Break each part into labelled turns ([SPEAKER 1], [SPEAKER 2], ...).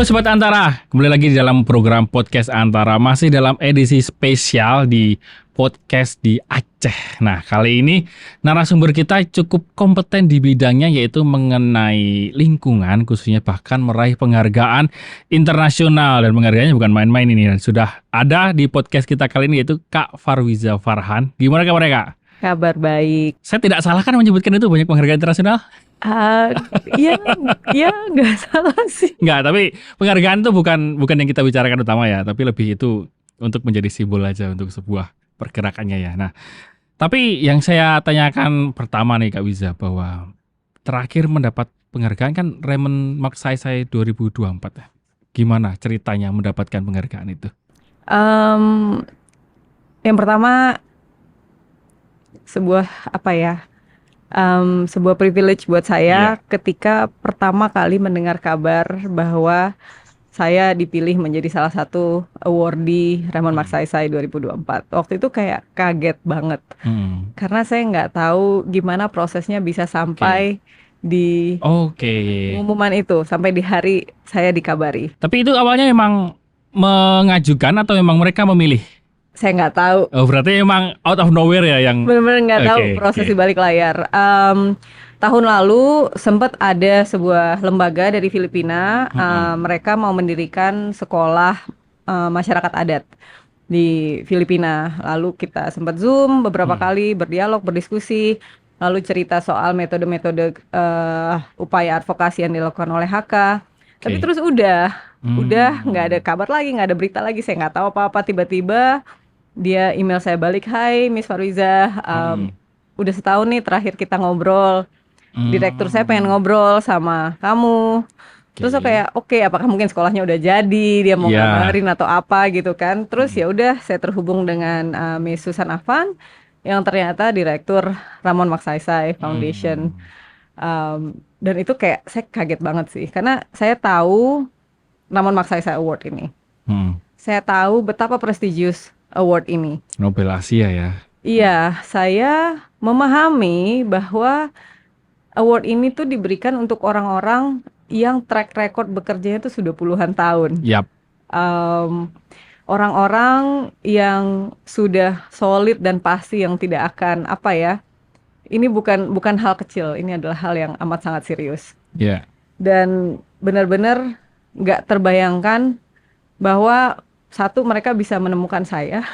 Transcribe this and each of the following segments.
[SPEAKER 1] Sobat Antara, kembali lagi di dalam program Podcast Antara. Masih dalam edisi spesial di Podcast di Aceh. Nah, kali ini narasumber kita cukup kompeten di bidangnya, yaitu mengenai lingkungan, khususnya bahkan meraih penghargaan internasional. Dan penghargaannya bukan main-main ini. Dan sudah ada di podcast kita kali ini, yaitu Kak Farwiza Farhan. Gimana kabarnya, Kak?
[SPEAKER 2] Kabar baik.
[SPEAKER 1] Saya tidak salah kan menyebutkan itu banyak penghargaan internasional?
[SPEAKER 2] Ya nggak salah sih.
[SPEAKER 1] Nggak, tapi penghargaan itu bukan yang kita bicarakan utama ya, tapi lebih itu untuk menjadi simbol aja untuk sebuah pergerakannya ya. Nah, tapi yang saya tanyakan pertama nih Kak Wiza, bahwa terakhir mendapat penghargaan kan Raymond Magsaysay 2024 ya. Gimana ceritanya mendapatkan penghargaan itu?
[SPEAKER 2] Yang pertama sebuah privilege buat saya ketika pertama kali mendengar kabar bahwa saya dipilih menjadi salah satu awardee Raymond Magsaysay 2024. Waktu itu kayak kaget banget. Karena saya nggak tahu gimana prosesnya bisa sampai di pengumuman itu, sampai di hari saya dikabari.
[SPEAKER 1] Tapi itu awalnya memang mengajukan atau memang mereka memilih?
[SPEAKER 2] Saya nggak tahu.
[SPEAKER 1] Oh, berarti emang out of nowhere ya yang...
[SPEAKER 2] Benar-benar nggak tahu proses di balik layar. Tahun lalu sempat ada sebuah lembaga dari Filipina, mereka mau mendirikan sekolah masyarakat adat di Filipina. Lalu kita sempat Zoom beberapa kali, berdialog, berdiskusi, lalu cerita soal metode-metode upaya advokasi yang dilakukan oleh HK. Tapi terus udah nggak ada kabar lagi, nggak ada berita lagi, saya nggak tahu apa-apa. Tiba-tiba dia email saya balik, "Hai Miss Farwiza, udah setahun nih terakhir kita ngobrol. Direktur saya pengen ngobrol sama kamu." Terus saya kayak, oke, apakah mungkin sekolahnya udah jadi, dia mau ngabarin atau apa gitu kan. Terus ya udah, saya terhubung dengan Miss Susan Afan yang ternyata direktur Ramon Magsaysay Foundation. Dan itu kayak saya kaget banget sih, karena saya tahu Ramon Magsaysay Award ini. Saya tahu betapa prestigious award ini.
[SPEAKER 1] Nobel Asia ya.
[SPEAKER 2] Iya, saya memahami bahwa award ini tuh diberikan untuk orang-orang yang track record bekerjanya itu sudah puluhan tahun. Orang-orang yang sudah solid dan pasti, yang tidak akan ini bukan hal kecil, ini adalah hal yang amat sangat serius. Dan benar-benar nggak terbayangkan bahwa satu, mereka bisa menemukan saya.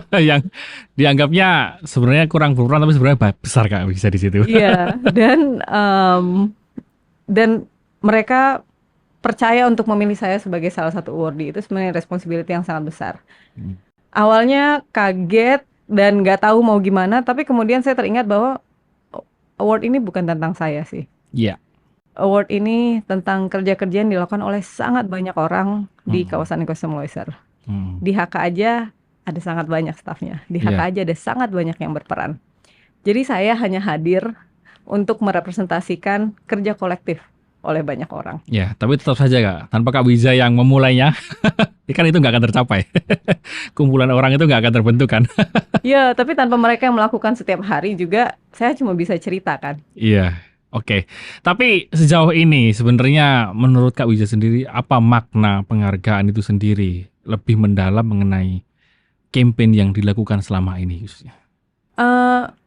[SPEAKER 2] Yang
[SPEAKER 1] dianggapnya sebenarnya kurang berperan, tapi sebenarnya besar Kak bisa di situ.
[SPEAKER 2] Iya, dan mereka percaya untuk memilih saya sebagai salah satu awardee. Itu sebenarnya responsibility yang sangat besar. Awalnya kaget dan nggak tahu mau gimana, tapi kemudian saya teringat bahwa award ini bukan tentang saya sih. Award ini tentang kerja-kerja yang dilakukan oleh sangat banyak orang di kawasan ekosistem Loiser. Di HK aja ada sangat banyak stafnya. Di HK aja ada sangat banyak yang berperan. Jadi saya hanya hadir untuk merepresentasikan kerja kolektif oleh banyak orang.
[SPEAKER 1] Ya, tapi tetap saja Kak, tanpa Kak Wiza yang memulainya, kan itu nggak akan tercapai. Kumpulan orang itu nggak akan terbentuk kan.
[SPEAKER 2] Ya, tapi tanpa mereka yang melakukan setiap hari juga, saya cuma bisa ceritakan.
[SPEAKER 1] Iya. Oke, tapi sejauh ini sebenarnya menurut Kak Wiza sendiri, apa makna penghargaan itu sendiri lebih mendalam mengenai campaign yang dilakukan selama ini khususnya?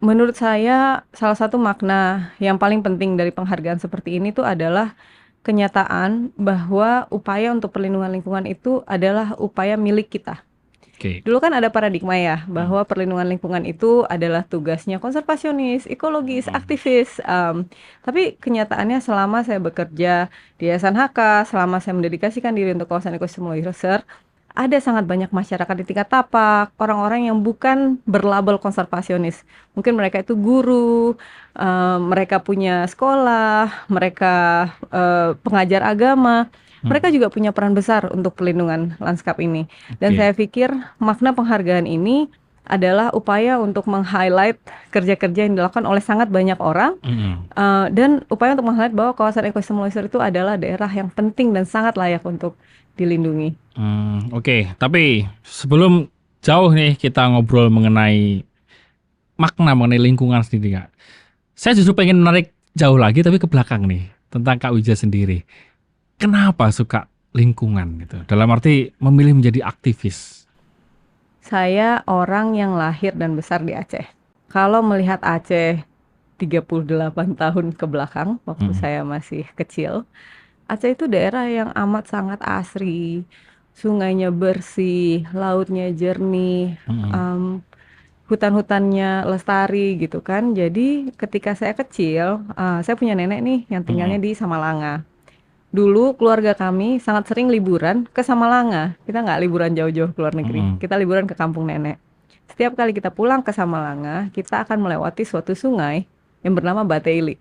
[SPEAKER 2] Menurut saya salah satu makna yang paling penting dari penghargaan seperti ini tuh adalah kenyataan bahwa upaya untuk perlindungan lingkungan itu adalah upaya milik kita. Dulu kan ada paradigma ya, bahwa perlindungan lingkungan itu adalah tugasnya konservasionis, ekologis, aktivis. Tapi kenyataannya selama saya bekerja di Yayasan HK, selama saya mendedikasikan diri untuk kawasan ekosistem Loiser, ada sangat banyak masyarakat di tingkat tapak, orang-orang yang bukan berlabel konservasionis. Mungkin mereka itu guru, mereka punya sekolah, mereka pengajar agama. Mereka juga punya peran besar untuk pelindungan lanskap ini. Dan saya pikir makna penghargaan ini adalah upaya untuk meng-highlight kerja-kerja yang dilakukan oleh sangat banyak orang. Dan upaya untuk meng-highlight bahwa kawasan ekosistem Loiser itu adalah daerah yang penting dan sangat layak untuk dilindungi.
[SPEAKER 1] Tapi sebelum jauh nih kita ngobrol mengenai makna mengenai lingkungan sendiri Kak, saya justru pengen menarik jauh lagi tapi ke belakang nih, tentang Kak Wiza sendiri. kenapa suka lingkungan gitu? Dalam arti memilih menjadi aktivis.
[SPEAKER 2] Saya orang yang lahir dan besar di Aceh. Kalau melihat Aceh 38 tahun ke belakang, waktu saya masih kecil, Aceh itu daerah yang amat sangat asri. Sungainya bersih, lautnya jernih, hutan-hutannya lestari gitu kan. Jadi ketika saya kecil, saya punya nenek nih yang tinggalnya di Samalanga. Dulu keluarga kami sangat sering liburan ke Samalanga. Kita nggak liburan jauh-jauh ke luar negeri. Kita liburan ke kampung nenek. Setiap kali kita pulang ke Samalanga, kita akan melewati suatu sungai yang bernama Bataili.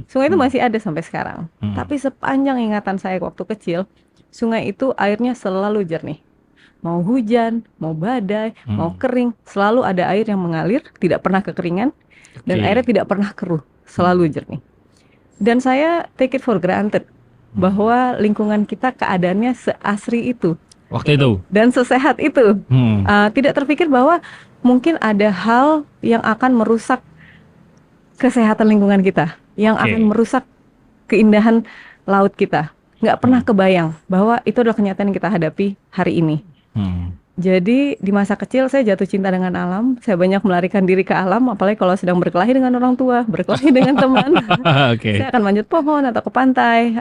[SPEAKER 2] Sungai itu masih ada sampai sekarang. Tapi sepanjang ingatan saya waktu kecil, sungai itu airnya selalu jernih. Mau hujan, mau badai, mau kering, selalu ada air yang mengalir, tidak pernah kekeringan, dan airnya tidak pernah keruh, selalu jernih. Dan saya take it for granted bahwa lingkungan kita keadaannya seasri itu
[SPEAKER 1] waktu itu
[SPEAKER 2] dan sesehat itu. Tidak terpikir bahwa mungkin ada hal yang akan merusak kesehatan lingkungan kita, yang akan merusak keindahan laut kita. Nggak pernah kebayang bahwa itu adalah kenyataan yang kita hadapi hari ini. Jadi di masa kecil saya jatuh cinta dengan alam. Saya banyak melarikan diri ke alam, apalagi kalau sedang berkelahi dengan orang tua, berkelahi dengan teman. Saya akan manjat pohon atau ke pantai.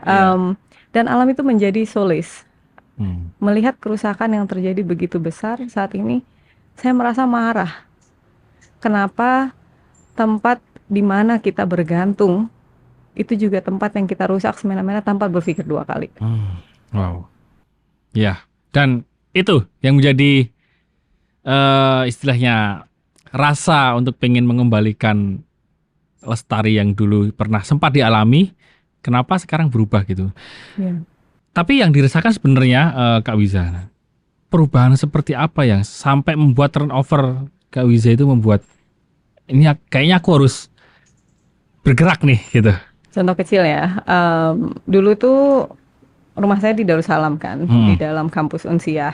[SPEAKER 2] Dan alam itu menjadi solace. Melihat kerusakan yang terjadi begitu besar saat ini, saya merasa marah. Kenapa tempat di mana kita bergantung itu juga tempat yang kita rusak semena-mena tanpa berpikir dua kali.
[SPEAKER 1] Wow. Ya, dan itu yang menjadi istilahnya rasa untuk pengen mengembalikan lestari yang dulu pernah sempat dialami, kenapa sekarang berubah gitu. Tapi yang dirasakan sebenarnya Kak Wiza, perubahan seperti apa yang sampai membuat turnover Kak Wiza itu membuat ini kayaknya aku harus bergerak nih gitu.
[SPEAKER 2] Contoh kecil ya, dulu tuh rumah saya di Darussalam kan, di dalam kampus Unsiah.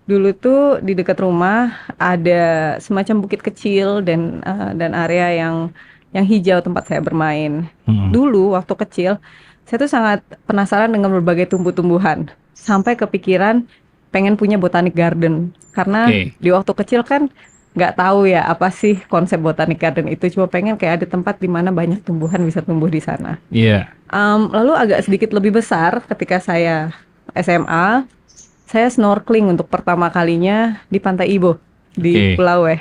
[SPEAKER 2] Dulu tuh di dekat rumah ada semacam bukit kecil dan area yang hijau tempat saya bermain. Dulu waktu kecil saya tuh sangat penasaran dengan berbagai tumbuh-tumbuhan, sampai kepikiran pengen punya botanic garden karena di waktu kecil kan nggak tahu ya apa sih konsep botanic garden itu, cuma pengen kayak ada tempat di mana banyak tumbuhan bisa tumbuh di sana. Lalu agak sedikit lebih besar ketika saya SMA, saya snorkeling untuk pertama kalinya di Pantai Ibo di Pulau Weh.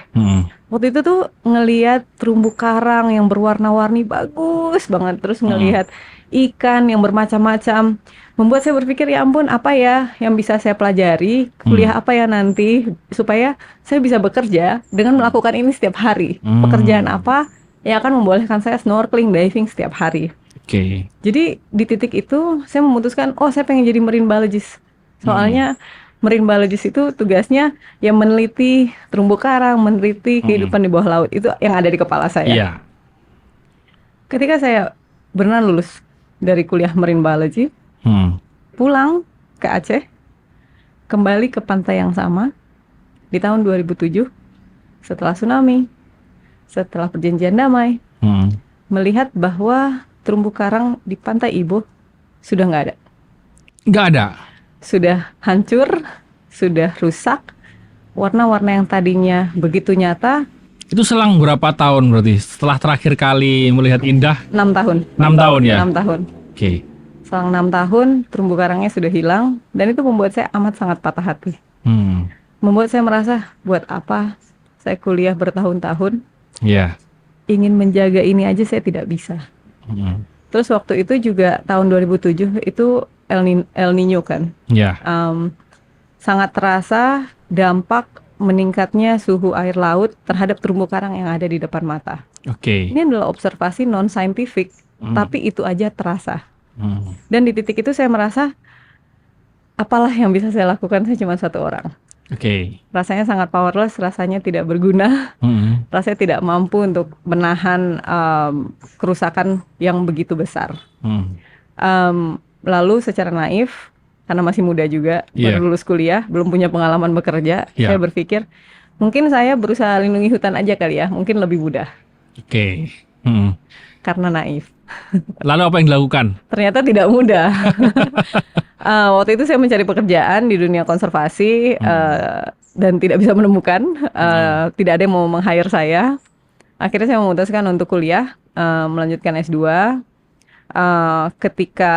[SPEAKER 2] Waktu itu tuh ngelihat terumbu karang yang berwarna-warni bagus banget, terus ngelihat ikan yang bermacam-macam, membuat saya berpikir ya ampun, apa ya yang bisa saya pelajari, kuliah apa ya nanti supaya saya bisa bekerja dengan melakukan ini setiap hari. Pekerjaan apa yang akan membolehkan saya snorkeling, diving setiap hari. Jadi di titik itu saya memutuskan, oh saya pengen jadi marine biologist. Soalnya marine biologist itu tugasnya yang meneliti terumbu karang, meneliti kehidupan di bawah laut. Itu yang ada di kepala saya. Ketika saya benar lulus dari kuliah marine biology, pulang ke Aceh, kembali ke pantai yang sama di tahun 2007 setelah tsunami, setelah perjanjian damai, melihat bahwa terumbu karang di Pantai Ibo sudah nggak ada.
[SPEAKER 1] Nggak ada?
[SPEAKER 2] Sudah hancur, sudah rusak. Warna-warna yang tadinya begitu nyata.
[SPEAKER 1] Itu selang berapa tahun berarti? Setelah terakhir kali melihat indah?
[SPEAKER 2] 6 tahun.
[SPEAKER 1] 6 tahun ya?
[SPEAKER 2] 6 tahun. Selang 6 tahun, terumbu karangnya sudah hilang. Dan itu membuat saya amat sangat patah hati. Membuat saya merasa, buat apa saya kuliah bertahun-tahun, ingin menjaga ini aja saya tidak bisa. Terus waktu itu juga tahun 2007 itu El Nino kan. Sangat terasa dampak meningkatnya suhu air laut terhadap terumbu karang yang ada di depan mata. Ini adalah observasi non-scientific, tapi itu aja terasa. Dan di titik itu saya merasa, apalah yang bisa saya lakukan, saya cuma satu orang. Rasanya sangat powerless, rasanya tidak berguna, rasanya tidak mampu untuk menahan kerusakan yang begitu besar. Lalu secara naif, karena masih muda juga, baru lulus kuliah, belum punya pengalaman bekerja, saya berpikir mungkin saya berusaha lindungi hutan aja kali ya, mungkin lebih mudah. karena naif.
[SPEAKER 1] Lalu apa yang dilakukan?
[SPEAKER 2] Ternyata tidak mudah. Waktu itu saya mencari pekerjaan di dunia konservasi dan tidak bisa menemukan. Tidak ada yang mau meng-hire saya. Akhirnya saya memutuskan untuk kuliah, melanjutkan S2. Ketika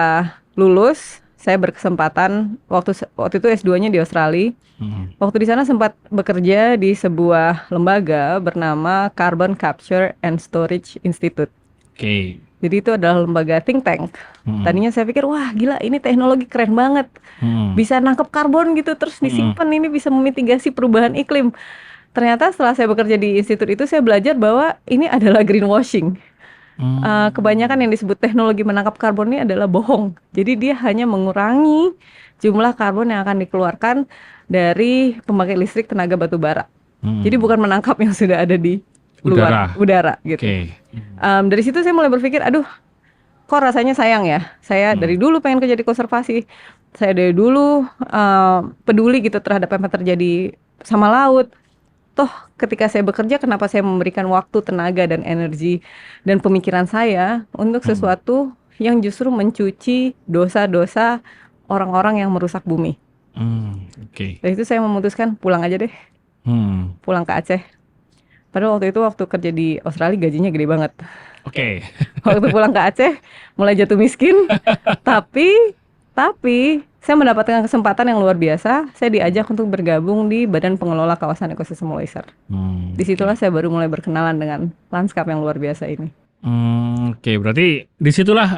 [SPEAKER 2] lulus, saya berkesempatan waktu itu S2-nya di Australia. Waktu di sana sempat bekerja di sebuah lembaga bernama Carbon Capture and Storage Institute.
[SPEAKER 1] Oke.
[SPEAKER 2] Jadi itu adalah lembaga think tank. Tadinya saya pikir, wah gila ini teknologi keren banget. Bisa nangkep karbon gitu terus disimpan, ini bisa memitigasi perubahan iklim. Ternyata setelah saya bekerja di institut itu, saya belajar bahwa ini adalah greenwashing. Kebanyakan yang disebut teknologi menangkap karbon ini adalah bohong. Jadi dia hanya mengurangi jumlah karbon yang akan dikeluarkan dari pembangkit listrik tenaga batu bara. Jadi bukan menangkap yang sudah ada di luar udara gitu. Dari situ saya mulai berpikir, aduh, kok rasanya sayang ya. Saya dari dulu pengen kerja di konservasi. Saya dari dulu peduli gitu terhadap apa yang terjadi sama laut. Toh ketika saya bekerja, kenapa saya memberikan waktu, tenaga, dan energi dan pemikiran saya untuk sesuatu yang justru mencuci dosa-dosa orang-orang yang merusak bumi. Dari itu saya memutuskan pulang aja deh. Pulang ke Aceh. Padahal waktu kerja di Australia gajinya gede banget. Waktu pulang ke Aceh mulai jatuh miskin. Tapi saya mendapatkan kesempatan yang luar biasa. Saya diajak untuk bergabung di Badan Pengelola Kawasan Ekosistem Loiser. Disitulah saya baru mulai berkenalan dengan lanskap yang luar biasa ini.
[SPEAKER 1] Berarti disitulah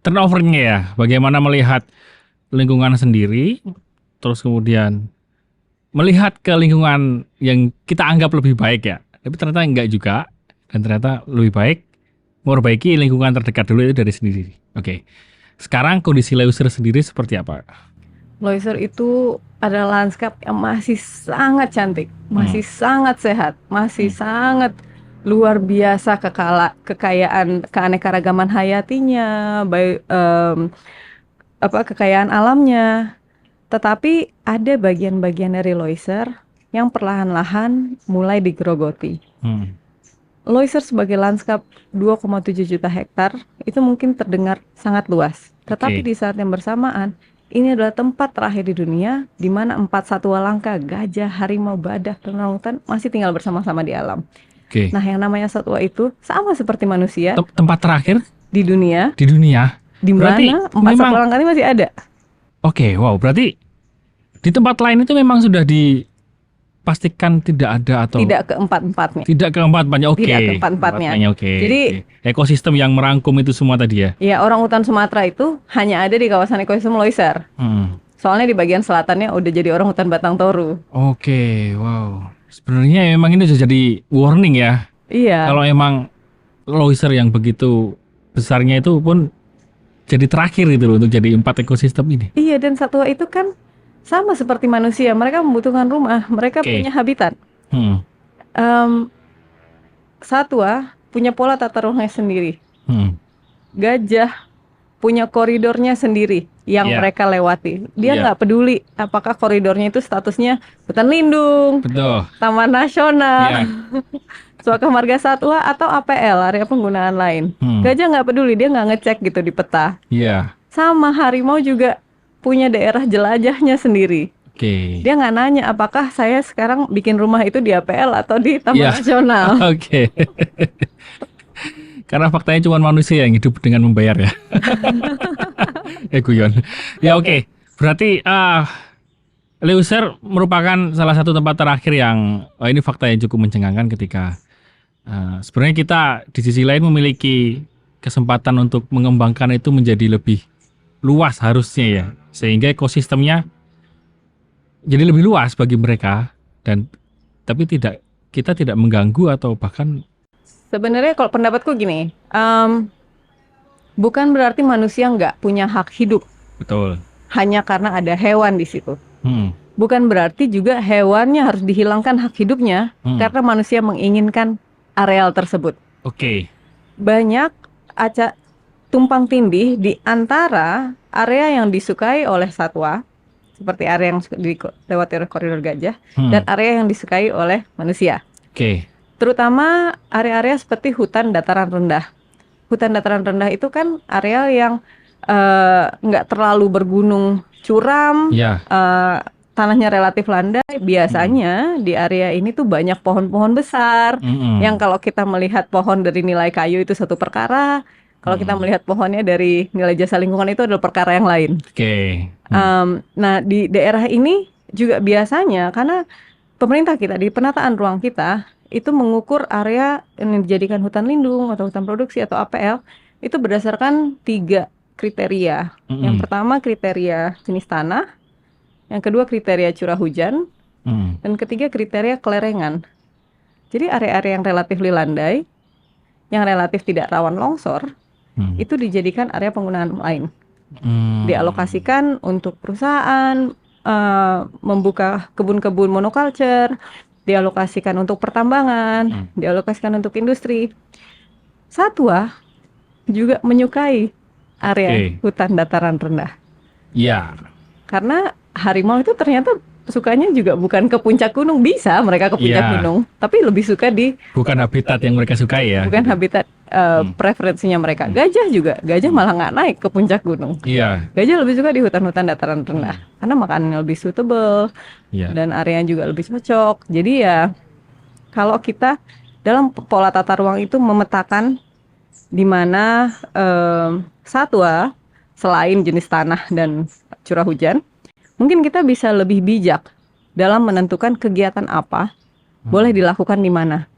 [SPEAKER 1] turnovernya ya. Bagaimana melihat lingkungan sendiri, terus kemudian melihat ke lingkungan yang kita anggap lebih baik ya, tapi ternyata enggak juga, dan ternyata lebih baik memperbaiki lingkungan terdekat dulu itu dari sendiri. Sekarang kondisi Loiser sendiri seperti apa?
[SPEAKER 2] Loiser itu adalah lanskap yang masih sangat cantik, masih sangat sehat, masih sangat luar biasa kekayaan, keanekaragaman hayatinya, kekayaan alamnya. Tetapi ada bagian-bagian dari Loiser yang perlahan-lahan mulai digerogoti. Loiser sebagai lanskap 2,7 juta hektar itu mungkin terdengar sangat luas. Tetapi di saat yang bersamaan, ini adalah tempat terakhir di dunia di mana 4 satwa langka, gajah, harimau, badak, dan orangutan masih tinggal bersama-sama di alam. Nah, yang namanya satwa itu sama seperti manusia.
[SPEAKER 1] Tempat terakhir
[SPEAKER 2] di dunia.
[SPEAKER 1] Di dunia.
[SPEAKER 2] Di mana 4 satwa langka ini masih ada.
[SPEAKER 1] Berarti di tempat lain itu memang sudah dipastikan tidak ada atau
[SPEAKER 2] tidak keempat-empatnya.
[SPEAKER 1] Tidak keempat-empatnya.
[SPEAKER 2] Tidak keempat-empatnya.
[SPEAKER 1] Jadi ekosistem yang merangkum itu semua tadi ya.
[SPEAKER 2] Ya, orangutan Sumatera itu hanya ada di kawasan ekosistem Loiser. Soalnya di bagian selatannya udah jadi orangutan Batang Toru.
[SPEAKER 1] Sebenarnya memang ini sudah jadi warning ya.
[SPEAKER 2] Iya.
[SPEAKER 1] Kalau emang Loiser yang begitu besarnya itu pun jadi terakhir gitu loh untuk jadi 4 ekosistem ini.
[SPEAKER 2] Iya, dan satwa itu kan sama seperti manusia, mereka membutuhkan rumah, mereka punya habitat. Satwa punya pola tata ruangnya sendiri. Gajah punya koridornya sendiri yang mereka lewati. Dia nggak peduli apakah koridornya itu statusnya hutan lindung, taman nasional, suaka marga satwa atau APL, area penggunaan lain. Gajah nggak peduli, dia nggak ngecek gitu di peta. Sama harimau juga punya daerah jelajahnya sendiri. Dia nggak nanya apakah saya sekarang bikin rumah itu di APL atau di taman nasional.
[SPEAKER 1] Karena faktanya cuma manusia yang hidup dengan membayar ya. Guyon. Berarti Loiser merupakan salah satu tempat terakhir yang ini fakta yang cukup mencengangkan ketika sebenarnya kita di sisi lain memiliki kesempatan untuk mengembangkan itu menjadi lebih luas harusnya ya, sehingga ekosistemnya jadi lebih luas bagi mereka, tapi kita tidak mengganggu atau bahkan.
[SPEAKER 2] Sebenarnya kalau pendapatku gini, bukan berarti manusia nggak punya hak hidup.
[SPEAKER 1] Betul.
[SPEAKER 2] Hanya karena ada hewan di situ. Bukan berarti juga hewannya harus dihilangkan hak hidupnya karena manusia menginginkan areal tersebut. Banyak tumpang tindih di antara area yang disukai oleh satwa, seperti area yang dilewati oleh koridor gajah, dan area yang disukai oleh manusia. Terutama area-area seperti hutan dataran rendah. hutan dataran rendah itu kan area yang nggak terlalu bergunung curam,
[SPEAKER 1] Ya.
[SPEAKER 2] tanahnya relatif landai. Biasanya di area ini tuh banyak pohon-pohon besar, yang kalau kita melihat pohon dari nilai kayu itu satu perkara, kalau kita melihat pohonnya dari nilai jasa lingkungan itu adalah perkara yang lain.
[SPEAKER 1] Oke.
[SPEAKER 2] Nah, di daerah ini juga biasanya karena pemerintah kita di penataan ruang kita itu mengukur area yang dijadikan hutan lindung atau hutan produksi atau APL itu berdasarkan 3 kriteria. Yang pertama kriteria jenis tanah, yang kedua kriteria curah hujan, dan ketiga kriteria kelerengan. Jadi area-area yang relatif landai, yang relatif tidak rawan longsor, itu dijadikan area penggunaan lain. Dialokasikan untuk perusahaan, membuka kebun-kebun monoculture, dialokasikan untuk pertambangan, dialokasikan untuk industri. Satwa juga menyukai area hutan dataran rendah.
[SPEAKER 1] Ya.
[SPEAKER 2] Karena harimau itu ternyata sukanya juga bukan ke puncak gunung, bisa mereka ke puncak gunung, tapi lebih suka
[SPEAKER 1] bukan habitat yang mereka sukai ya.
[SPEAKER 2] Bukan habitat preferensinya mereka. Gajah juga, gajah malah nggak naik ke puncak gunung.
[SPEAKER 1] Iya.
[SPEAKER 2] Gajah lebih suka di hutan-hutan dataran rendah karena makanannya lebih suitable dan areanya juga lebih cocok. Jadi ya kalau kita dalam pola tata ruang itu memetakan di mana satwa selain jenis tanah dan curah hujan, mungkin kita bisa lebih bijak dalam menentukan kegiatan apa boleh dilakukan di mana.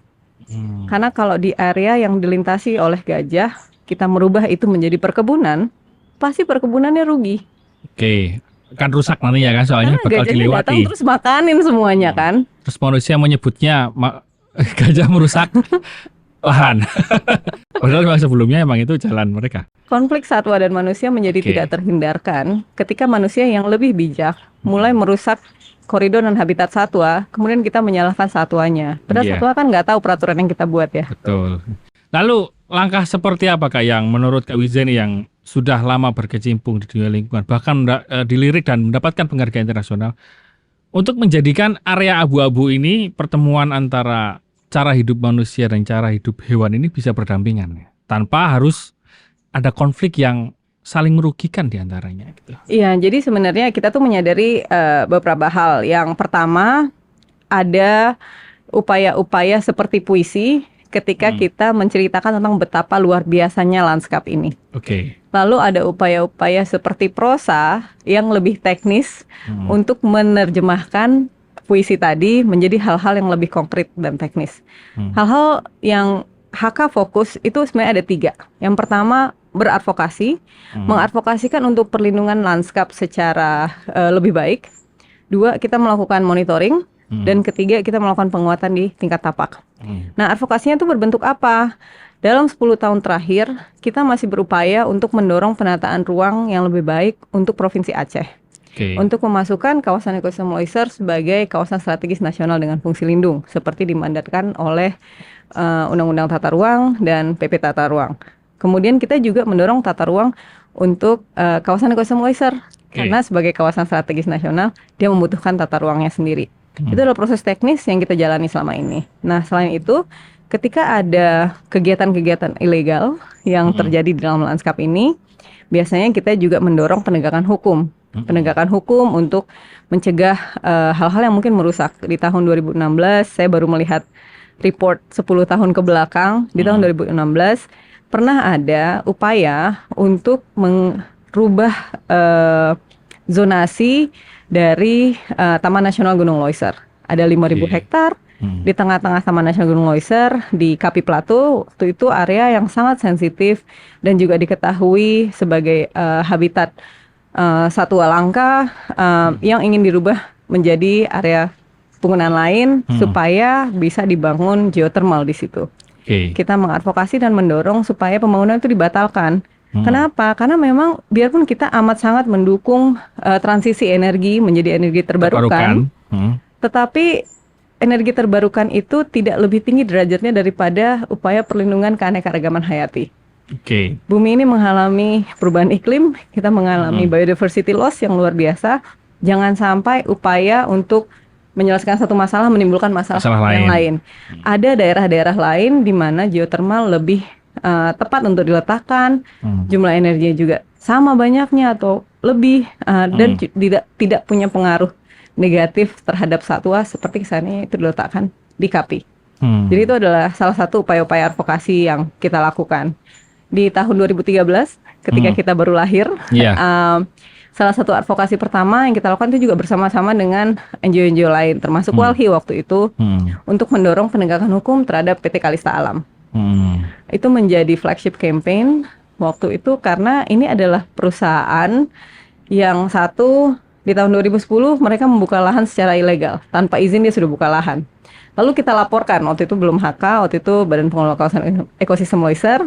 [SPEAKER 2] Karena kalau di area yang dilintasi oleh gajah, kita merubah itu menjadi perkebunan, pasti perkebunannya rugi.
[SPEAKER 1] Oke, kan rusak nantinya kan, soalnya bakal dilewati.
[SPEAKER 2] Datang terus makanin semuanya kan.
[SPEAKER 1] Terus manusia menyebutnya gajah merusak lahan. Padahal memang sebelumnya emang itu jalan mereka.
[SPEAKER 2] Konflik satwa dan manusia menjadi tidak terhindarkan ketika manusia yang lebih bijak mulai merusak koridor dan habitat satwa, kemudian kita menyalahkan satwanya. Padahal satwa kan nggak tahu peraturan yang kita buat ya.
[SPEAKER 1] Betul. Lalu langkah seperti apa Kak yang menurut Kak Wijeni yang sudah lama berkecimpung di dunia lingkungan, bahkan dilirik dan mendapatkan penghargaan internasional, untuk menjadikan area abu-abu ini pertemuan antara cara hidup manusia dan cara hidup hewan ini bisa berdampingan, tanpa harus ada konflik yang saling merugikan di antaranya gitu.
[SPEAKER 2] Iya, jadi sebenarnya kita tuh menyadari beberapa hal. Yang pertama, ada upaya-upaya seperti puisi ketika kita menceritakan tentang betapa luar biasanya lanskap ini. Lalu ada upaya-upaya seperti prosa yang lebih teknis untuk menerjemahkan puisi tadi menjadi hal-hal yang lebih konkret dan teknis. Hal-hal yang HK fokus itu sebenarnya ada 3. Yang pertama, beradvokasi, mengadvokasikan untuk perlindungan lanskap secara lebih baik. 2, kita melakukan monitoring. Dan ketiga, kita melakukan penguatan di tingkat tapak. Nah, advokasinya itu berbentuk apa? Dalam 10 tahun terakhir, kita masih berupaya untuk mendorong penataan ruang yang lebih baik untuk Provinsi Aceh. Untuk memasukkan kawasan ekosistem Loiser sebagai kawasan strategis nasional dengan fungsi lindung, seperti dimandatkan oleh Undang-Undang Tata Ruang dan PP Tata Ruang. Kemudian kita juga mendorong tata ruang untuk kawasan ekosistem Loiser, karena sebagai kawasan strategis nasional, dia membutuhkan tata ruangnya sendiri. Itu adalah proses teknis yang kita jalani selama ini. Nah, selain itu, ketika ada kegiatan-kegiatan ilegal yang terjadi di dalam lanskap ini, biasanya kita juga mendorong penegakan hukum. Penegakan hukum untuk mencegah hal-hal yang mungkin merusak. Di tahun 2016, saya baru melihat report 10 tahun ke belakang. Di tahun 2016, pernah ada upaya untuk merubah zonasi dari Taman Nasional Gunung Loiser. Ada 5.000 hektar di tengah-tengah Taman Nasional Gunung Loiser di Kapi Plateau. Waktu itu area yang sangat sensitif dan juga diketahui sebagai habitat satwa langka yang ingin dirubah menjadi area penggunaan lain supaya bisa dibangun geothermal di situ. Kita mengadvokasi dan mendorong supaya pembangunan itu dibatalkan. Kenapa? Karena memang biarpun kita amat sangat mendukung transisi energi menjadi energi terbarukan, tetapi energi terbarukan itu tidak lebih tinggi derajatnya daripada upaya perlindungan keanekaragaman hayati. Bumi ini mengalami perubahan iklim, kita mengalami biodiversity loss yang luar biasa. Jangan sampai upaya untuk menyelesaikan satu masalah menimbulkan masalah yang lain. Ada daerah-daerah lain di mana geothermal lebih tepat untuk diletakkan, jumlah energinya juga sama banyaknya atau lebih, dan tidak punya pengaruh negatif terhadap satwa seperti kesannya itu diletakkan di KAPI. Jadi itu adalah salah satu upaya-upaya advokasi yang kita lakukan. Di tahun 2013 ketika kita baru lahir, salah satu advokasi pertama yang kita lakukan itu juga bersama-sama dengan NGO-NGO lain, termasuk Walhi waktu itu, untuk mendorong penegakan hukum terhadap PT Kalista Alam. Itu menjadi flagship campaign waktu itu karena ini adalah perusahaan yang satu di tahun 2010 mereka membuka lahan secara ilegal, tanpa izin dia sudah buka lahan. Lalu kita laporkan, waktu itu belum HK, waktu itu Badan Pengelola Kawasan Ekosistem Loiser,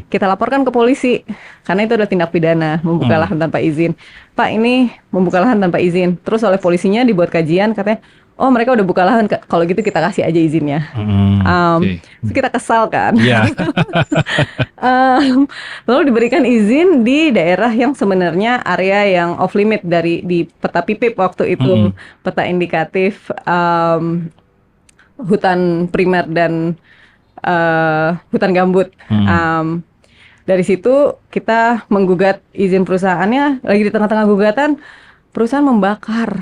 [SPEAKER 2] kita laporkan ke polisi, karena itu adalah tindak pidana, membuka lahan tanpa izin. Pak, ini membuka lahan tanpa izin. Terus oleh polisinya dibuat kajian, katanya, oh mereka udah buka lahan, kalau gitu kita kasih aja izinnya. Kita kesal kan. Lalu diberikan izin di daerah yang sebenarnya area yang off limit di peta PIPIP waktu itu, peta indikatif hutan primer dan hutan gambut. Dari situ kita menggugat izin perusahaannya. Lagi di tengah-tengah gugatan, perusahaan membakar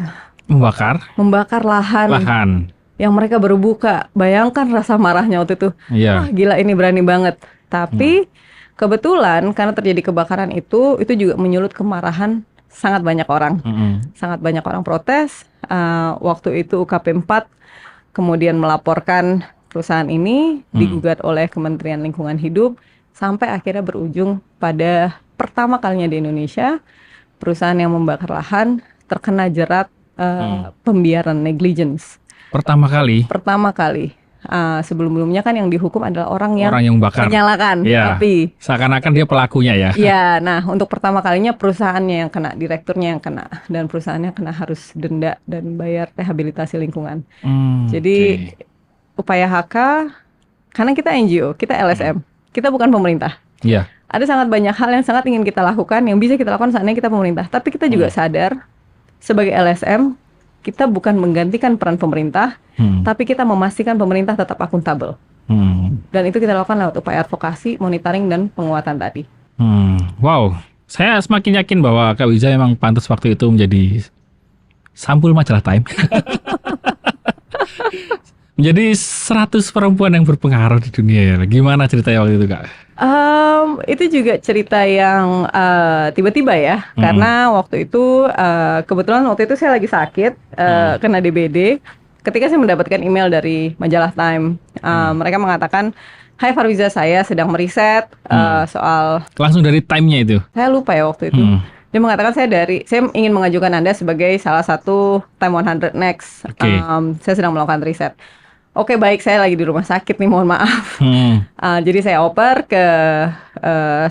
[SPEAKER 2] lahan yang mereka baru buka. Bayangkan rasa marahnya waktu itu. Wah, gila, ini berani banget. Tapi kebetulan karena terjadi kebakaran itu juga menyulut kemarahan sangat banyak orang. Sangat banyak orang protes. Waktu itu UKP 4 kemudian melaporkan perusahaan ini, digugat oleh Kementerian Lingkungan Hidup, sampai akhirnya berujung pada pertama kalinya di Indonesia perusahaan yang membakar lahan terkena jerat pembiaran, negligence.
[SPEAKER 1] Pertama kali.
[SPEAKER 2] Sebelum-sebelumnya kan yang dihukum adalah orang yang menyalakan api.
[SPEAKER 1] Seakan-akan dia pelakunya ya.
[SPEAKER 2] Ya, nah untuk pertama kalinya perusahaannya yang kena, direkturnya yang kena, dan perusahaannya kena harus denda dan bayar rehabilitasi lingkungan. Jadi upaya HK, karena kita NGO, kita LSM, kita bukan pemerintah. Ada sangat banyak hal yang sangat ingin kita lakukan, yang bisa kita lakukan seandainya kita pemerintah. Tapi kita juga sadar sebagai LSM, kita bukan menggantikan peran pemerintah, tapi kita memastikan pemerintah tetap akuntabel. Dan itu kita lakukan lewat upaya advokasi, monitoring, dan penguatan tadi.
[SPEAKER 1] Wow, saya semakin yakin bahwa Kak Wiza memang pantas waktu itu menjadi sampul majalah Time. Menjadi 100 perempuan yang berpengaruh di dunia ya. Gimana ceritanya waktu itu, Kak?
[SPEAKER 2] Itu juga cerita yang tiba-tiba ya. Karena waktu itu kebetulan waktu itu saya lagi sakit, kena DBD. Ketika saya mendapatkan email dari majalah Time, mereka mengatakan, "Hai Farwiza, saya sedang meriset soal..." Langsung dari Time-nya itu? Saya lupa ya waktu itu. Dia mengatakan saya ingin mengajukan Anda sebagai salah satu Time 100 Next. Saya sedang melakukan riset. Oke, baik, saya lagi di rumah sakit nih, mohon maaf. Jadi saya oper ke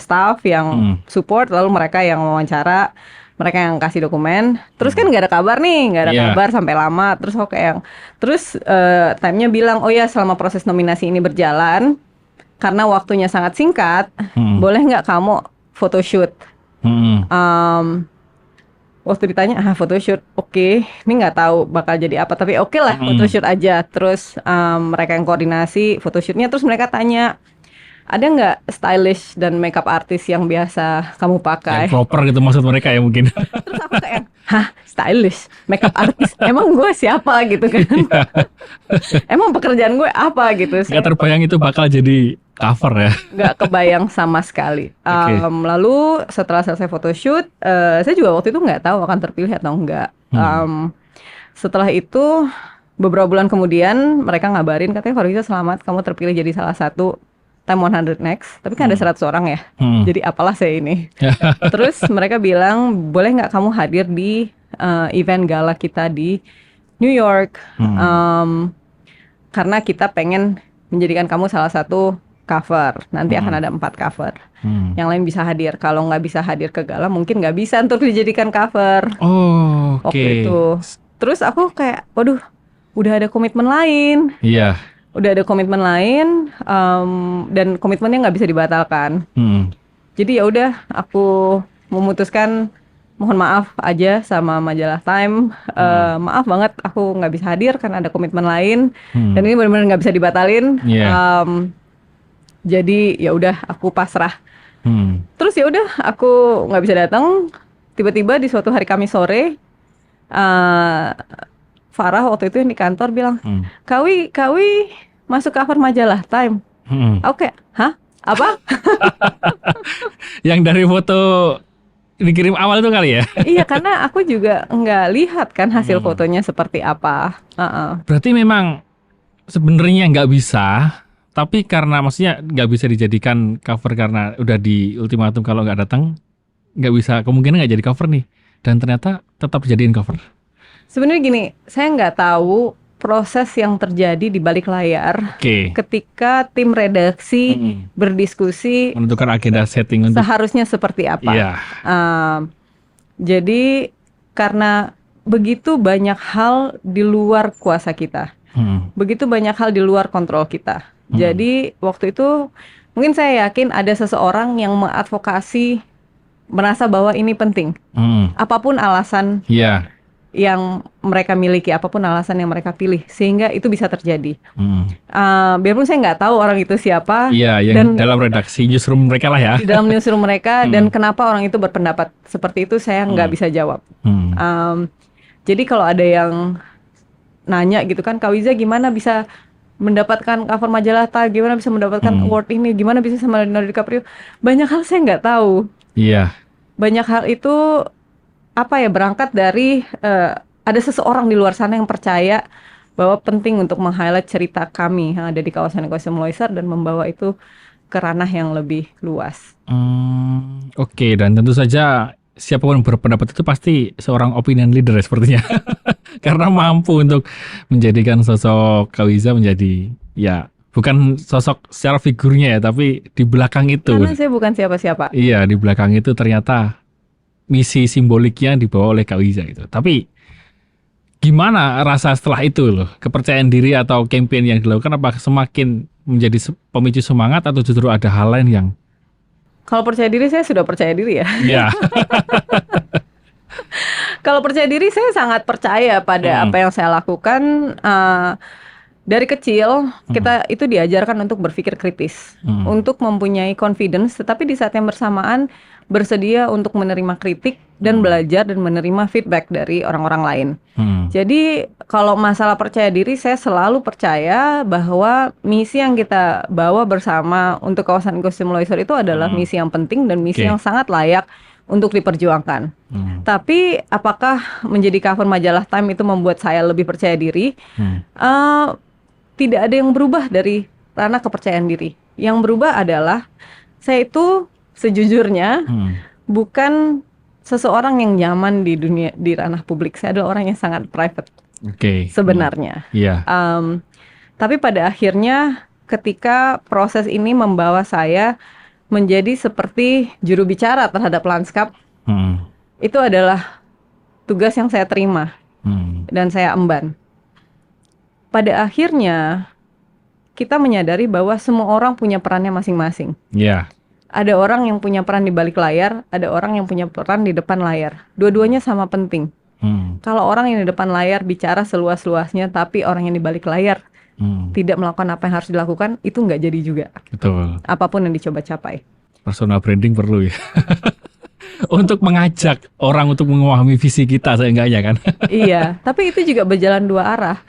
[SPEAKER 2] staff yang support, lalu mereka yang wawancara, mereka yang kasih dokumen. Terus kan nggak ada kabar nih, nggak ada kabar sampai lama. Terus Time-nya bilang, oh ya, selama proses nominasi ini berjalan, karena waktunya sangat singkat, boleh nggak kamu photoshoot? Waktu ditanya, photoshoot, oke, ini nggak tahu bakal jadi apa, tapi oke lah, photoshoot aja. Terus mereka yang koordinasi photoshootnya, terus mereka tanya, ada nggak stylish dan makeup artist yang biasa kamu pakai? Yang proper gitu maksud mereka ya mungkin. Terus aku kayak, stylish, makeup artist, emang gue siapa gitu kan? Emang pekerjaan gue apa gitu? Nggak terbayang itu bakal jadi cover ya? Nggak kebayang sama sekali. Lalu setelah selesai photoshoot, saya juga waktu itu nggak tahu akan terpilih atau enggak. Setelah itu beberapa bulan kemudian mereka ngabarin, katanya Farwiza selamat, kamu terpilih jadi salah satu Time 100 Next. Tapi kan ada 100 orang ya, jadi apalah saya ini. Terus mereka bilang, boleh nggak kamu hadir di event gala kita di New York, karena kita pengen menjadikan kamu salah satu cover. Nanti akan ada 4 cover. Yang lain bisa hadir. Kalau nggak bisa hadir ke gala, mungkin nggak bisa untuk dijadikan cover. Waktu itu. Terus aku kayak, waduh, udah ada komitmen lain. Udah ada komitmen lain, dan komitmennya nggak bisa dibatalkan. Jadi ya udah, aku memutuskan mohon maaf aja sama majalah Time. Maaf banget, aku nggak bisa hadir karena ada komitmen lain. Dan ini benar-benar nggak bisa dibatalin. Jadi ya udah aku pasrah. Terus ya udah aku nggak bisa datang. Tiba-tiba di suatu hari Kamis sore, Farah waktu itu yang di kantor bilang, Kawi masuk cover majalah Time. Oke, hah? Apa?
[SPEAKER 1] Yang dari foto dikirim awal itu kali ya?
[SPEAKER 2] Iya, karena aku juga nggak lihat kan hasil fotonya seperti apa.
[SPEAKER 1] Berarti memang sebenarnya nggak bisa, tapi karena maksudnya nggak bisa dijadikan cover karena udah di ultimatum kalau nggak datang, nggak bisa, kemungkinan nggak jadi cover nih. Dan ternyata tetap jadiin cover.
[SPEAKER 2] Sebenarnya gini, saya nggak tahu proses yang terjadi di balik layar ketika tim redaksi berdiskusi
[SPEAKER 1] menentukan agenda setting untuk
[SPEAKER 2] seharusnya seperti apa. Jadi karena begitu banyak hal di luar kuasa kita, begitu banyak hal di luar kontrol kita. Jadi waktu itu mungkin saya yakin ada seseorang yang mengadvokasi, merasa bahwa ini penting, apapun alasan yang mereka miliki, apapun alasan yang mereka pilih, sehingga itu bisa terjadi. Biarpun saya nggak tahu orang itu siapa,
[SPEAKER 1] dan dalam redaksi newsroom mereka lah ya.
[SPEAKER 2] Di dalam newsroom mereka, dan kenapa orang itu berpendapat seperti itu, saya nggak bisa jawab. Jadi kalau ada yang nanya gitu kan, Kak Wiza gimana bisa mendapatkan cover majalah Time, gimana bisa mendapatkan award ini, gimana bisa sama Leonardo DiCaprio, banyak hal saya nggak tahu. Banyak hal itu berangkat dari ada seseorang di luar sana yang percaya bahwa penting untuk meng-highlight cerita kami yang ada di kawasan ekosistem Loiser dan membawa itu ke ranah yang lebih luas.
[SPEAKER 1] Dan tentu saja siapapun berpendapat itu pasti seorang opinion leader sepertinya. Karena mampu untuk menjadikan sosok Kak Wiza menjadi bukan sosok secara figurnya ya, tapi di belakang itu.
[SPEAKER 2] Karena saya bukan siapa-siapa.
[SPEAKER 1] Iya, di belakang itu ternyata misi simboliknya dibawa oleh Kak Wiza itu. Tapi gimana rasa setelah itu loh? Kepercayaan diri atau campaign yang dilakukan, apakah semakin menjadi pemicu semangat atau justru ada hal lain yang?
[SPEAKER 2] Kalau percaya diri, saya sudah percaya diri ya.
[SPEAKER 1] Iya.
[SPEAKER 2] Kalau percaya diri, saya sangat percaya pada apa yang saya lakukan. Dari kecil kita itu diajarkan untuk berpikir kritis, untuk mempunyai confidence, tetapi di saat yang bersamaan bersedia untuk menerima kritik dan belajar dan menerima feedback dari orang-orang lain. Jadi kalau masalah percaya diri, saya selalu percaya bahwa misi yang kita bawa bersama untuk kawasan ekosistem Loiser itu adalah misi yang penting dan misi yang sangat layak untuk diperjuangkan. Tapi apakah menjadi cover majalah Time itu membuat saya lebih percaya diri? Tidak ada yang berubah dari ranah kepercayaan diri. Yang berubah adalah saya itu sejujurnya bukan seseorang yang nyaman di dunia, di ranah publik. Saya adalah orang yang sangat private sebenarnya. Tapi pada akhirnya ketika proses ini membawa saya menjadi seperti juru bicara terhadap lanskap, itu adalah tugas yang saya terima dan saya emban. Pada akhirnya kita menyadari bahwa semua orang punya perannya masing-masing. Ada orang yang punya peran di balik layar, ada orang yang punya peran di depan layar. Dua-duanya sama penting. Kalau orang yang di depan layar bicara seluas-luasnya, tapi orang yang di balik layar tidak melakukan apa yang harus dilakukan, itu nggak jadi juga.
[SPEAKER 1] Betul.
[SPEAKER 2] Apapun yang dicoba capai.
[SPEAKER 1] Personal branding perlu ya. Untuk mengajak orang untuk memahami visi kita seenggaknya kan.
[SPEAKER 2] Iya, tapi itu juga berjalan dua arah.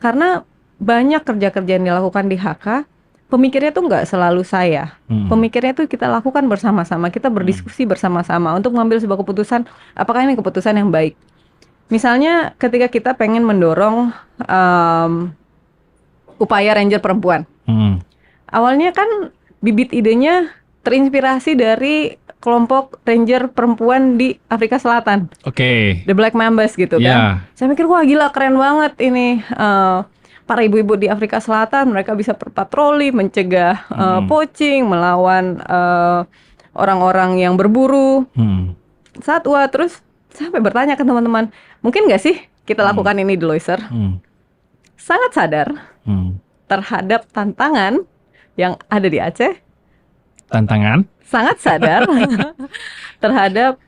[SPEAKER 2] Karena banyak kerja-kerja yang dilakukan di HK, pemikirnya tuh nggak selalu saya. Pemikirnya tuh kita lakukan bersama-sama, kita berdiskusi bersama-sama untuk mengambil sebuah keputusan, apakah ini keputusan yang baik. Misalnya ketika kita pengen mendorong upaya ranger perempuan. Awalnya kan bibit idenya terinspirasi dari kelompok ranger perempuan di Afrika Selatan. The Black Mambas gitu kan. Saya mikir wah gila keren banget ini. Para ibu-ibu di Afrika Selatan mereka bisa berpatroli mencegah poaching, melawan orang-orang yang berburu satwa. Terus sampai bertanya ke teman-teman, mungkin nggak sih kita lakukan ini di Loiser? Sangat sadar terhadap tantangan yang ada di Aceh.
[SPEAKER 1] Tantangan?
[SPEAKER 2] Sangat sadar terhadap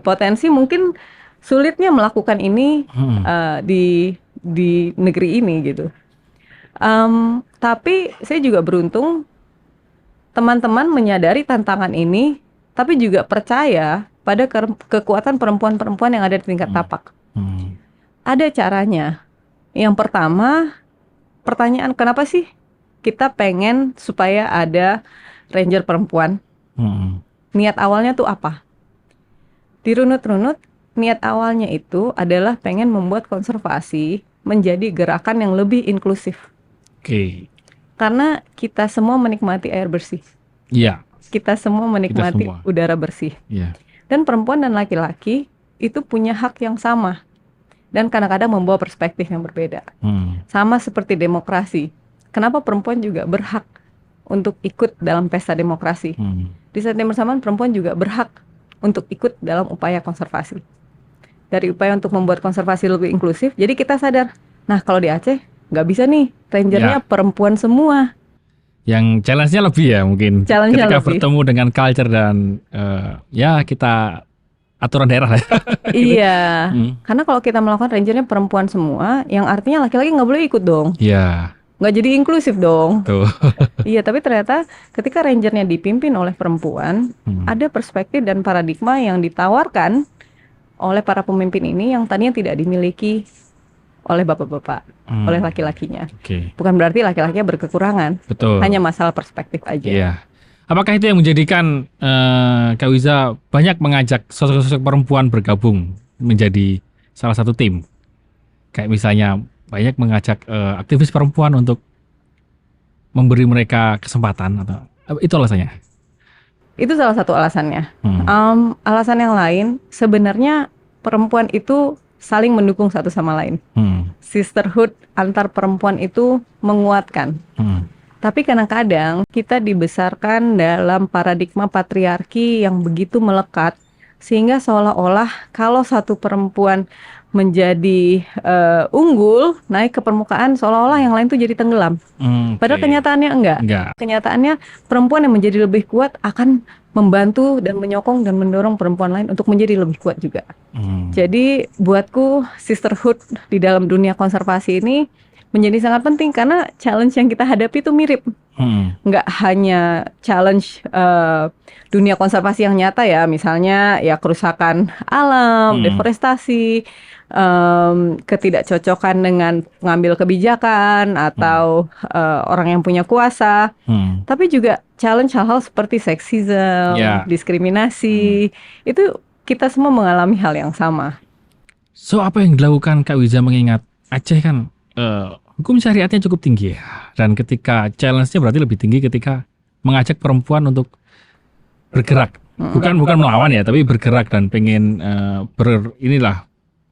[SPEAKER 2] potensi mungkin sulitnya melakukan ini di negeri ini gitu. Tapi saya juga beruntung teman-teman menyadari tantangan ini, tapi juga percaya pada kekuatan perempuan-perempuan yang ada di tingkat tapak. Ada caranya. Yang pertama, pertanyaan kenapa sih kita pengen supaya ada ranger perempuan? Niat awalnya tuh apa? Dirunut-runut, niat awalnya itu adalah pengen membuat konservasi menjadi gerakan yang lebih inklusif. Karena kita semua menikmati air bersih.
[SPEAKER 1] Iya.
[SPEAKER 2] Kita semua menikmati udara bersih. Dan perempuan dan laki-laki itu punya hak yang sama. Dan kadang-kadang membawa perspektif yang berbeda. Sama seperti demokrasi. Kenapa perempuan juga berhak untuk ikut dalam pesta demokrasi? Di saat yang bersamaan perempuan juga berhak untuk ikut dalam upaya konservasi. Dari upaya untuk membuat konservasi lebih inklusif, jadi kita sadar, nah kalau di Aceh nggak bisa nih, rangernya perempuan semua.
[SPEAKER 1] Yang challenge-nya lebih ya mungkin. Ketika bertemu dengan culture dan ya kita aturan daerah lah.
[SPEAKER 2] Iya, karena kalau kita melakukan rangernya perempuan semua, yang artinya laki-laki nggak boleh ikut dong.
[SPEAKER 1] Iya.
[SPEAKER 2] Nggak jadi inklusif dong.
[SPEAKER 1] Tuh.
[SPEAKER 2] Iya, tapi ternyata ketika rangernya dipimpin oleh perempuan, ada perspektif dan paradigma yang ditawarkan oleh para pemimpin ini yang tadinya tidak dimiliki oleh bapak-bapak, oleh laki-lakinya. Bukan berarti laki-lakinya berkekurangan.
[SPEAKER 1] Betul.
[SPEAKER 2] Hanya masalah perspektif aja.
[SPEAKER 1] Iya. Apakah itu yang menjadikan Kak Wiza banyak mengajak sosok-sosok perempuan bergabung menjadi salah satu tim? Kayak misalnya banyak mengajak aktivis perempuan untuk memberi mereka kesempatan atau itu alasannya?
[SPEAKER 2] Itu salah satu alasannya. Alasan yang lain sebenarnya perempuan itu saling mendukung satu sama lain. Sisterhood antar perempuan itu menguatkan. Tapi kadang-kadang kita dibesarkan dalam paradigma patriarki yang begitu melekat sehingga seolah-olah kalau satu perempuan menjadi unggul, naik ke permukaan, seolah-olah yang lain tuh jadi tenggelam. Padahal kenyataannya enggak. Kenyataannya perempuan yang menjadi lebih kuat akan membantu dan menyokong dan mendorong perempuan lain untuk menjadi lebih kuat juga. Jadi buatku sisterhood di dalam dunia konservasi ini menjadi sangat penting karena challenge yang kita hadapi itu mirip. Nggak hanya challenge dunia konservasi yang nyata ya, misalnya ya kerusakan alam, deforestasi, ketidakcocokan dengan pengambil kebijakan atau orang yang punya kuasa, tapi juga challenge hal-hal seperti seksisme, diskriminasi, itu kita semua mengalami hal yang sama.
[SPEAKER 1] So apa yang dilakukan Kak Wiza mengingat Aceh kan hukum syariatnya cukup tinggi ya, dan ketika challenge-nya berarti lebih tinggi ketika mengajak perempuan untuk bergerak, bukan melawan ya, tapi bergerak dan pengen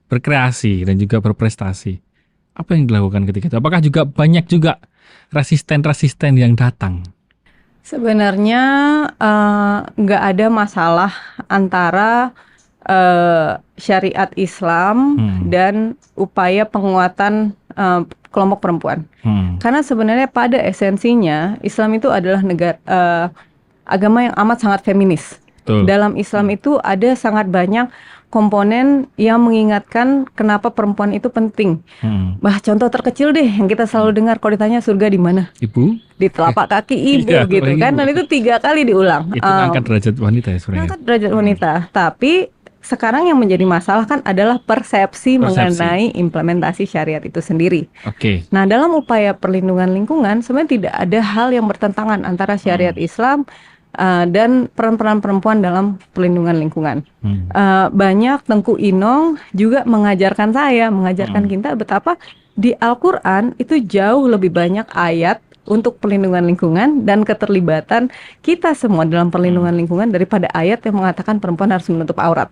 [SPEAKER 1] berkreasi dan juga berprestasi. Apa yang dilakukan ketika itu? Apakah juga banyak juga resisten yang datang?
[SPEAKER 2] Sebenarnya nggak ada masalah antara syariat Islam dan upaya penguatan kelompok perempuan. Karena sebenarnya pada esensinya Islam itu adalah agama yang amat sangat feminis. Dalam Islam itu ada sangat banyak komponen yang mengingatkan kenapa perempuan itu penting. Contoh terkecil deh yang kita selalu dengar kalau ditanya surga di mana?
[SPEAKER 1] Ibu?
[SPEAKER 2] Di telapak kaki ibu gitu kan. Dan itu 3 kali diulang.
[SPEAKER 1] Itu angkat derajat wanita ya sebenarnya.
[SPEAKER 2] Angkat derajat wanita. Tapi sekarang yang menjadi masalah kan adalah persepsi mengenai implementasi syariat itu sendiri. Nah, dalam upaya perlindungan lingkungan sebenarnya tidak ada hal yang bertentangan antara syariat Islam dan peran-peran perempuan dalam perlindungan lingkungan. Banyak Tengku Inong juga mengajarkan kita betapa di Al-Quran itu jauh lebih banyak ayat untuk perlindungan lingkungan dan keterlibatan kita semua dalam perlindungan lingkungan daripada ayat yang mengatakan perempuan harus menutup aurat.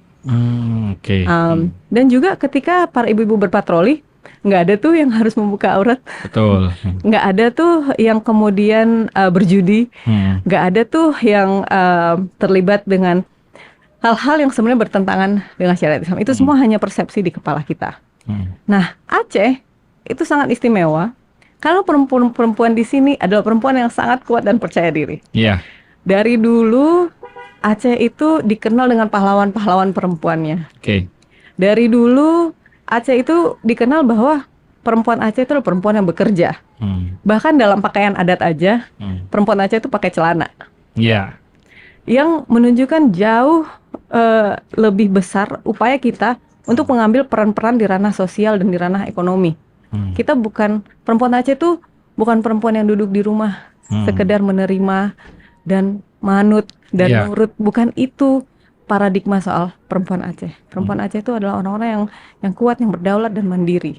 [SPEAKER 2] Dan juga ketika para ibu-ibu berpatroli, nggak ada tuh yang harus membuka aurat.
[SPEAKER 1] Betul.
[SPEAKER 2] Nggak ada tuh yang kemudian berjudi. Nggak ada tuh yang terlibat dengan hal-hal yang sebenarnya bertentangan dengan syariat Islam. Itu semua hanya persepsi di kepala kita. Nah, Aceh itu sangat istimewa karena perempuan di sini adalah perempuan yang sangat kuat dan percaya diri. Dari dulu Aceh itu dikenal dengan pahlawan-pahlawan perempuannya. Dari dulu Aceh itu dikenal bahwa perempuan Aceh itu adalah perempuan yang bekerja. Bahkan dalam pakaian adat aja, perempuan Aceh itu pakai celana.
[SPEAKER 1] Iya.
[SPEAKER 2] yang menunjukkan jauh lebih besar upaya kita untuk mengambil peran-peran di ranah sosial dan di ranah ekonomi. Kita bukan, perempuan Aceh tuh bukan perempuan yang duduk di rumah sekedar menerima dan manut dan nurut, bukan itu paradigma soal perempuan Aceh. Perempuan Aceh itu adalah orang-orang yang kuat, yang berdaulat dan mandiri.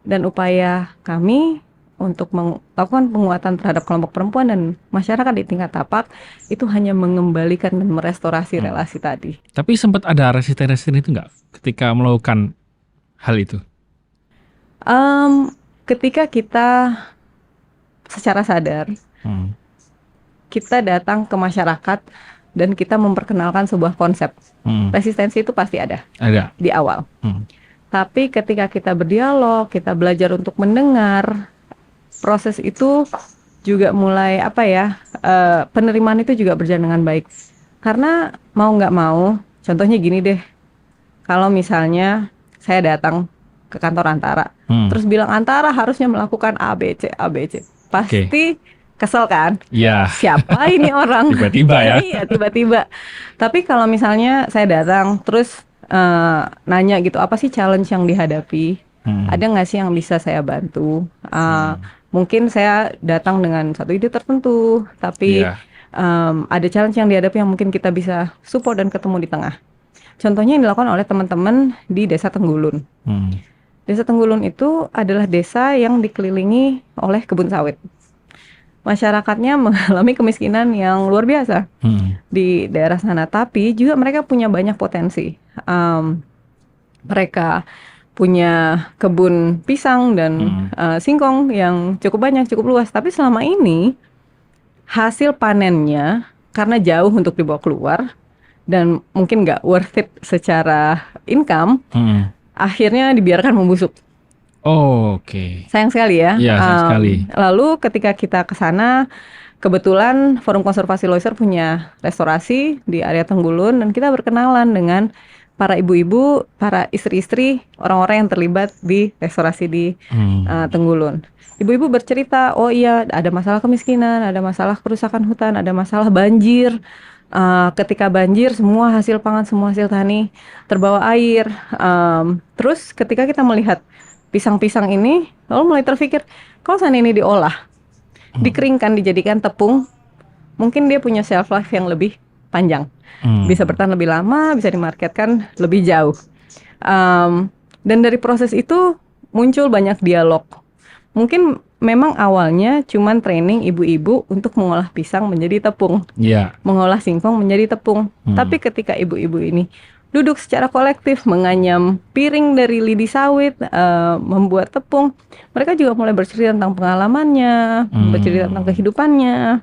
[SPEAKER 2] Dan upaya kami untuk melakukan penguatan terhadap kelompok perempuan dan masyarakat di tingkat tapak itu hanya mengembalikan dan merestorasi relasi tadi.
[SPEAKER 1] Tapi sempat ada resistensi itu nggak ketika melakukan hal itu?
[SPEAKER 2] Ketika kita secara sadar kita datang ke masyarakat dan kita memperkenalkan sebuah konsep, resistensi itu pasti ada di awal. Tapi ketika kita berdialog, kita belajar untuk mendengar, proses itu juga mulai penerimaan itu juga berjalan dengan baik. Karena mau nggak mau, contohnya gini deh, kalau misalnya saya datang ke kantor Antara, terus bilang Antara harusnya melakukan ABC, pasti kesel kan?
[SPEAKER 1] Iya.
[SPEAKER 2] Siapa ini orang?
[SPEAKER 1] Tiba-tiba ya?
[SPEAKER 2] Iya, tiba-tiba. Tapi kalau misalnya saya datang, terus nanya gitu, apa sih challenge yang dihadapi? Ada nggak sih yang bisa saya bantu? Mungkin saya datang dengan satu ide tertentu, tapi ada challenge yang dihadapi yang mungkin kita bisa support dan ketemu di tengah. Contohnya yang dilakukan oleh teman-teman di Desa Tenggulun. Desa Tenggulun itu adalah desa yang dikelilingi oleh kebun sawit. Masyarakatnya mengalami kemiskinan yang luar biasa di daerah sana, tapi juga mereka punya banyak potensi. Mereka punya kebun pisang dan singkong yang cukup banyak, cukup luas. Tapi selama ini hasil panennya karena jauh untuk dibawa keluar dan mungkin nggak worth it secara income, akhirnya dibiarkan membusuk.
[SPEAKER 1] Oke.
[SPEAKER 2] Sayang sekali ya.
[SPEAKER 1] Iya, sayang sekali.
[SPEAKER 2] Lalu ketika kita ke sana, kebetulan Forum Konservasi Loiser punya restorasi di area Tenggulun dan kita berkenalan dengan para ibu-ibu, para istri-istri, orang-orang yang terlibat di restorasi di Tenggulun. Ibu-ibu bercerita, oh iya ada masalah kemiskinan, ada masalah kerusakan hutan, ada masalah banjir. Ketika banjir, semua hasil pangan, semua hasil tani terbawa air. Terus ketika kita melihat pisang-pisang ini, lalu mulai terpikir, kalau seandainya ini diolah, dikeringkan, dijadikan tepung, mungkin dia punya shelf life yang lebih panjang, bisa bertahan lebih lama, bisa dimarketkan lebih jauh. Dan dari proses itu muncul banyak dialog. Mungkin memang awalnya cuman training ibu-ibu untuk mengolah pisang menjadi tepung, mengolah singkong menjadi tepung. Tapi ketika ibu-ibu ini duduk secara kolektif menganyam piring dari lidi sawit, membuat tepung, mereka juga mulai bercerita tentang pengalamannya, bercerita tentang kehidupannya,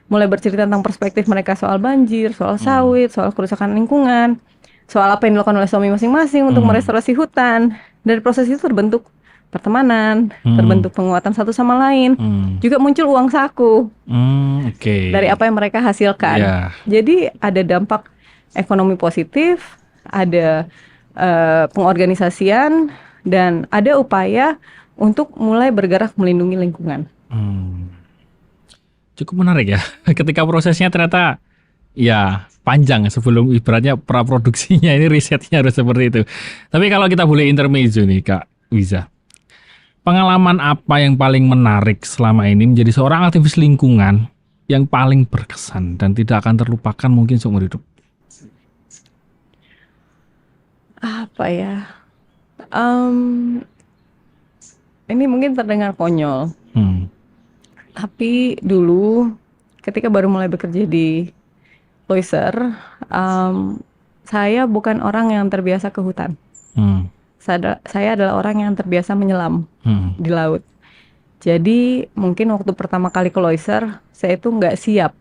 [SPEAKER 2] mulai bercerita tentang perspektif mereka soal banjir, soal sawit, soal kerusakan lingkungan, soal apa yang dilakukan oleh suami masing-masing untuk merestorasi hutan. Dari proses itu terbentuk pertemanan, terbentuk penguatan satu sama lain, juga muncul uang saku dari apa yang mereka hasilkan. Jadi ada dampak ekonomi positif, ada pengorganisasian, dan ada upaya untuk mulai bergerak melindungi lingkungan.
[SPEAKER 1] Cukup menarik ya, ketika prosesnya ternyata ya panjang sebelum ibaratnya praproduksinya ini risetnya harus seperti itu. Tapi kalau kita boleh intermezzo nih Kak Wiza, pengalaman apa yang paling menarik selama ini menjadi seorang aktivis lingkungan yang paling berkesan dan tidak akan terlupakan mungkin seumur hidup?
[SPEAKER 2] Apa ya? Ini mungkin terdengar konyol. Tapi dulu ketika baru mulai bekerja di Loiser, saya bukan orang yang terbiasa ke hutan. Saya adalah orang yang terbiasa menyelam di laut. Jadi mungkin waktu pertama kali ke Loiser, saya itu nggak siap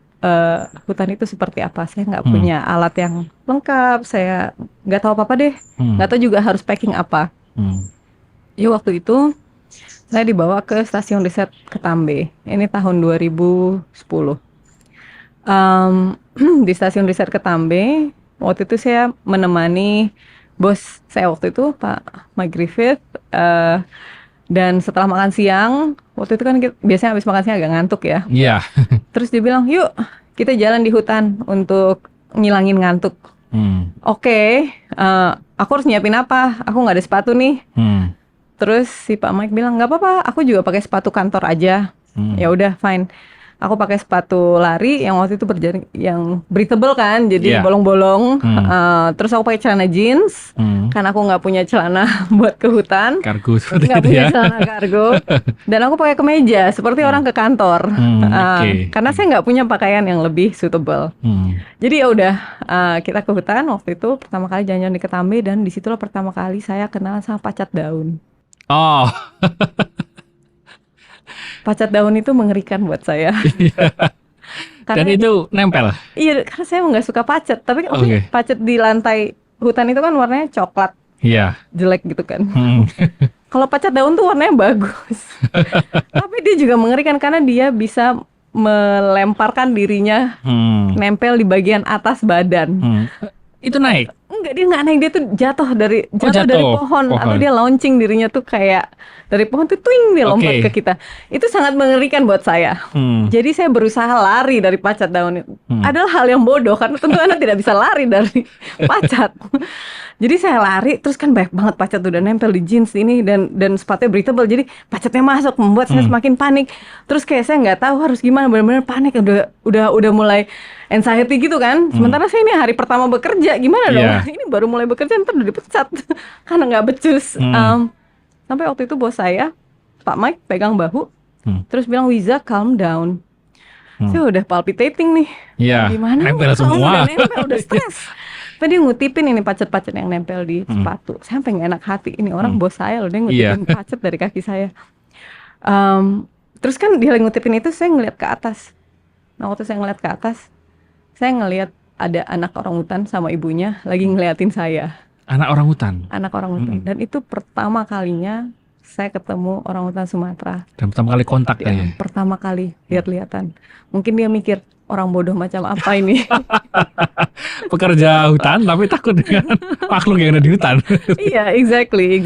[SPEAKER 2] hutan itu seperti apa. Saya nggak punya alat yang lengkap, saya nggak tahu apa-apa deh, nggak tahu juga harus packing apa. Ya waktu itu saya dibawa ke stasiun riset Ketambe. Ini tahun 2010. Di stasiun riset Ketambe, waktu itu saya menemani bos saya waktu itu Pak Mike Griffith, dan setelah makan siang, waktu itu kan biasanya habis makan siang agak ngantuk ya. Terus dia bilang, yuk kita jalan di hutan untuk ngilangin ngantuk. Oke, aku harus nyiapin apa? Aku nggak ada sepatu nih. Terus si Pak Mike bilang, nggak apa-apa, aku juga pakai sepatu kantor aja. Ya udah, fine. Aku pakai sepatu lari yang waktu itu yang breathable kan, jadi bolong-bolong. Terus aku pakai celana jeans, karena aku nggak punya celana buat ke hutan.
[SPEAKER 1] Kargo seperti
[SPEAKER 2] Nggak
[SPEAKER 1] itu
[SPEAKER 2] punya
[SPEAKER 1] ya.
[SPEAKER 2] celana kargo. Dan aku pakai kemeja seperti orang ke kantor. Karena saya nggak punya pakaian yang lebih suitable. Jadi ya udah, kita ke hutan waktu itu pertama kali jalan-jalan di Ketambe, dan disitulah pertama kali saya kenal sama pacat daun.
[SPEAKER 1] Oh.
[SPEAKER 2] Pacat daun itu mengerikan buat saya.
[SPEAKER 1] Dan itu nempel.
[SPEAKER 2] Iya, karena saya nggak suka pacat. Tapi pacat di lantai hutan itu kan warnanya coklat, jelek gitu kan. Kalau pacat daun tuh warnanya bagus. Tapi dia juga mengerikan karena dia bisa melemparkan dirinya, nempel di bagian atas badan.
[SPEAKER 1] Itu naik?
[SPEAKER 2] Enggak, dia nggak naik, dia tuh jatuh dari pohon. Atau dia launching dirinya tuh kayak dari pohon tuh twing, dia lompat ke kita. Itu sangat mengerikan buat saya. Jadi saya berusaha lari dari pacat daun itu. Adalah hal yang bodoh karena tentu Anda tidak bisa lari dari pacat. Jadi saya lari, terus kan banyak banget pacat udah nempel di jeans ini, dan sepatunya breathable. Jadi pacatnya masuk, membuat saya semakin panik. Terus kayak saya nggak tahu harus gimana, benar-benar panik. Udah mulai anxiety gitu kan. Sementara saya ini hari pertama bekerja, gimana dong? Ini baru mulai bekerja, ntar udah dipecat karena nggak becus. Sampai waktu itu bos saya, Pak Mike, pegang bahu, terus bilang, Wiza, calm down. Saya udah palpitating nih. Gimana?
[SPEAKER 1] Nempel semua.
[SPEAKER 2] Udah stres. Tapi dia ngutipin ini pacat-pacat yang nempel di sepatu. Saya sampai nggak enak hati. Ini orang bos saya loh, dia ngutipin pacat dari kaki saya. Terus kan dia ngutipin itu, saya ngeliat ke atas. Nah waktu saya ngeliat ke atas, saya ngeliat ada anak orangutan sama ibunya lagi ngeliatin saya.
[SPEAKER 1] Anak orangutan?
[SPEAKER 2] Anak orangutan. Dan itu pertama kalinya saya ketemu orangutan Sumatera.
[SPEAKER 1] Dan pertama kali kontak ya?
[SPEAKER 2] Pertama kali lihat-lihatan. Mungkin dia mikir, orang bodoh macam apa ini?
[SPEAKER 1] Pekerja hutan tapi takut dengan makhluk yang ada di hutan.
[SPEAKER 2] Iya, exactly.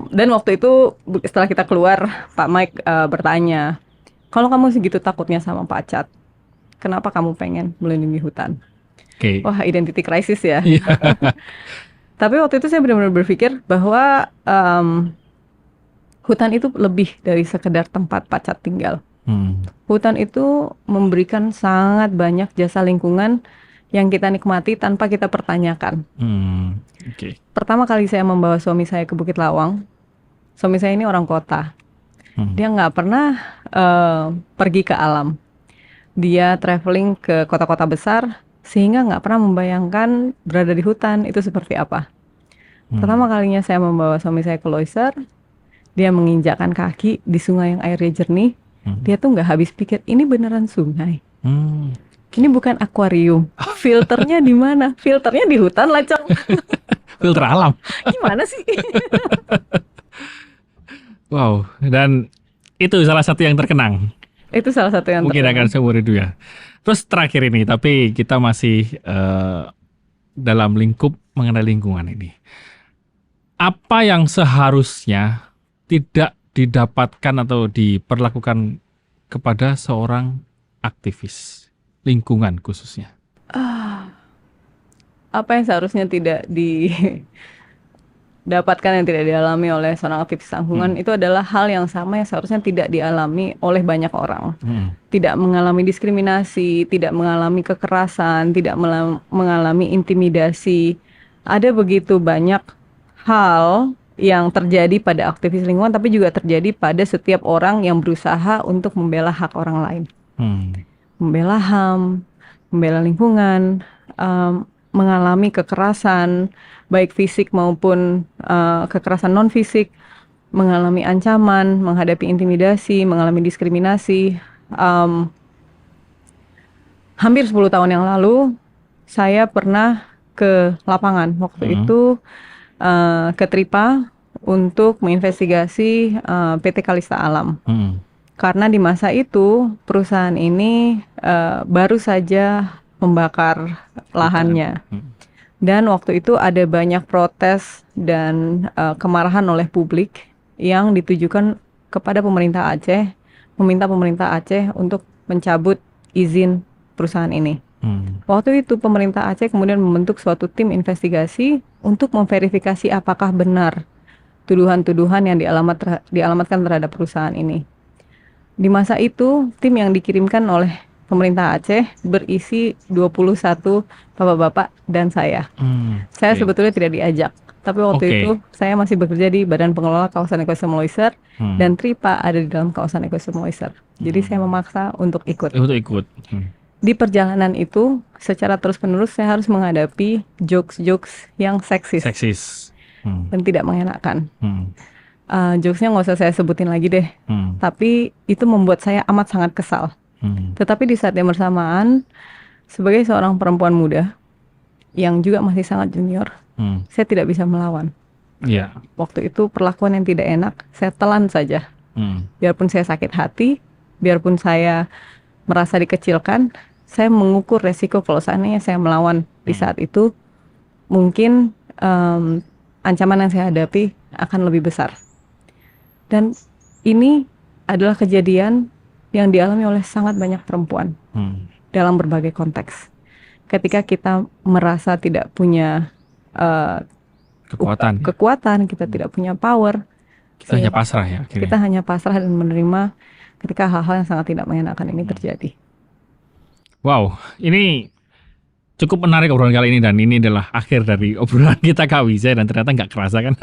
[SPEAKER 2] Dan waktu itu setelah kita keluar, Pak Mike bertanya, kalau kamu segitu takutnya sama pacat, kenapa kamu pengen melindungi hutan? Wah, identity crisis ya. Tapi waktu itu saya benar-benar berpikir bahwa hutan itu lebih dari sekedar tempat pacat tinggal. Hutan itu memberikan sangat banyak jasa lingkungan yang kita nikmati tanpa kita pertanyakan. Pertama kali saya membawa suami saya ke Bukit Lawang, suami saya ini orang kota. Dia nggak pernah pergi ke alam. Dia traveling ke kota-kota besar, sehingga nggak pernah membayangkan berada di hutan itu seperti apa. Pertama kalinya saya membawa suami saya ke Loiser, dia menginjakkan kaki di sungai yang airnya jernih. Dia tuh nggak habis pikir, ini beneran sungai. Ini bukan akuarium. Filternya di mana? Filternya di hutan lah, Cong.
[SPEAKER 1] Filter alam.
[SPEAKER 2] Gimana sih?
[SPEAKER 1] Wow, dan itu salah satu yang terkenang.
[SPEAKER 2] Itu salah satu yang
[SPEAKER 1] mungkin akan seumur hidup ya. Terus terakhir ini, tapi kita masih dalam lingkup mengenai lingkungan ini. Apa yang seharusnya tidak didapatkan atau diperlakukan kepada seorang aktivis lingkungan khususnya?
[SPEAKER 2] Apa yang seharusnya tidak didapatkan, yang tidak dialami oleh seorang aktivis lingkungan itu adalah hal yang sama yang seharusnya tidak dialami oleh banyak orang. Tidak mengalami diskriminasi, tidak mengalami kekerasan, tidak mengalami intimidasi. Ada begitu banyak hal yang terjadi pada aktivis lingkungan, tapi juga terjadi pada setiap orang yang berusaha untuk membela hak orang lain. Membela HAM, membela lingkungan, mengalami kekerasan, baik fisik maupun kekerasan non-fisik, mengalami ancaman, menghadapi intimidasi, mengalami diskriminasi. Hampir 10 tahun yang lalu, saya pernah ke lapangan. Waktu itu ke Tripa untuk menginvestigasi PT Kalista Alam. Karena di masa itu perusahaan ini baru saja membakar lahannya. Dan waktu itu ada banyak protes dan kemarahan oleh publik yang ditujukan kepada pemerintah Aceh meminta pemerintah Aceh untuk mencabut izin perusahaan ini. Waktu itu pemerintah Aceh kemudian membentuk suatu tim investigasi untuk memverifikasi apakah benar tuduhan-tuduhan yang dialamatkan terhadap perusahaan ini. Di masa itu, tim yang dikirimkan oleh pemerintah Aceh berisi 21 bapak-bapak dan saya. Saya sebetulnya tidak diajak, tapi waktu itu saya masih bekerja di Badan Pengelola Kawasan Ekosistem Loiser dan Tripa ada di dalam kawasan ekosistem Loiser. Jadi saya memaksa untuk ikut. Di perjalanan itu, secara terus-menerus saya harus menghadapi jokes-jokes yang seksis. Dan tidak mengenakan. Jokesnya nggak usah saya sebutin lagi deh. Tapi itu membuat saya amat sangat kesal. Tetapi di saat yang bersamaan, sebagai seorang perempuan muda yang juga masih sangat junior, saya tidak bisa melawan. Waktu itu perlakuan yang tidak enak, saya telan saja. Biarpun saya sakit hati, biarpun saya merasa dikecilkan, saya mengukur resiko kalau seandainya saya melawan di saat itu, mungkin ancaman yang saya hadapi akan lebih besar. Dan ini adalah kejadian yang dialami oleh sangat banyak perempuan dalam berbagai konteks. Ketika kita merasa tidak punya kekuatan, kita tidak punya power,
[SPEAKER 1] kita hanya pasrah ya.
[SPEAKER 2] Kita hanya pasrah dan menerima ketika hal-hal yang sangat tidak mengenakan ini terjadi.
[SPEAKER 1] Wow, ini cukup menarik obrolan kali ini, dan ini adalah akhir dari obrolan kita Kak Wiza, dan ternyata nggak kerasa kan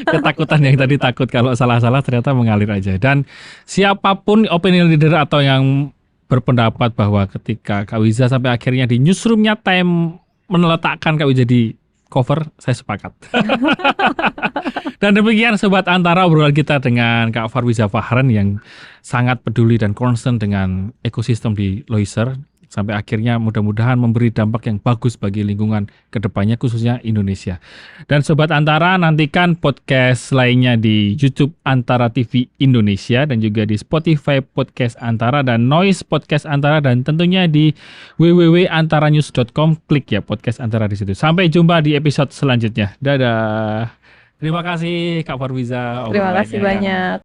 [SPEAKER 1] ketakutan yang tadi takut kalau salah-salah ternyata mengalir aja. Dan siapapun opinion leader atau yang berpendapat bahwa ketika Kak Wiza sampai akhirnya di newsroomnya Time meletakkan Kak Wiza di cover, saya sepakat. Dan demikian Sobat Antara obrolan kita dengan Kak Farwiza Fahren yang sangat peduli dan concern dengan ekosistem di Loiser. Sampai akhirnya mudah-mudahan memberi dampak yang bagus bagi lingkungan kedepannya, khususnya Indonesia. Dan Sobat Antara, nantikan podcast lainnya di YouTube Antara TV Indonesia, dan juga di Spotify Podcast Antara dan Noise Podcast Antara, dan tentunya di www.antaranews.com. Klik ya podcast Antara di situ. Sampai jumpa di episode selanjutnya. Dadah. Terima kasih Kak Farwiza.
[SPEAKER 2] Terima kasih banyak.